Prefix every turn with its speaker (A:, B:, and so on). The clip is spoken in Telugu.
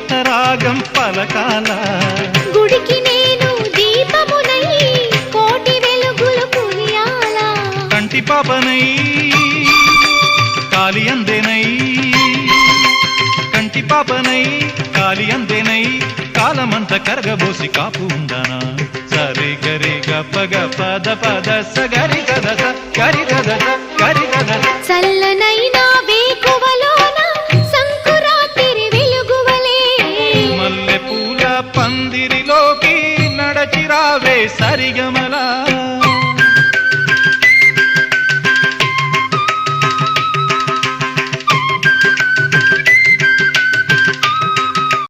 A: కొత్త రాగం పలకాల
B: గుడికి నేను దీపమునై కోటి వెలుగులు పులియాల
A: కంటి పాపనై కాలి అందేనై కంటి పాపనై కాలి అందేనై కాలమంత కరగబోసి కాపు ఉందానా సరి గరి గప గప ద పద సగరి గద గరి గద గరి గద
B: చల్లనైనా వేకువలోన సంకురాతిరి వెలుగువలే
A: మల్లె పూల పందిరిలోకి నడచిరావే సరిగమలా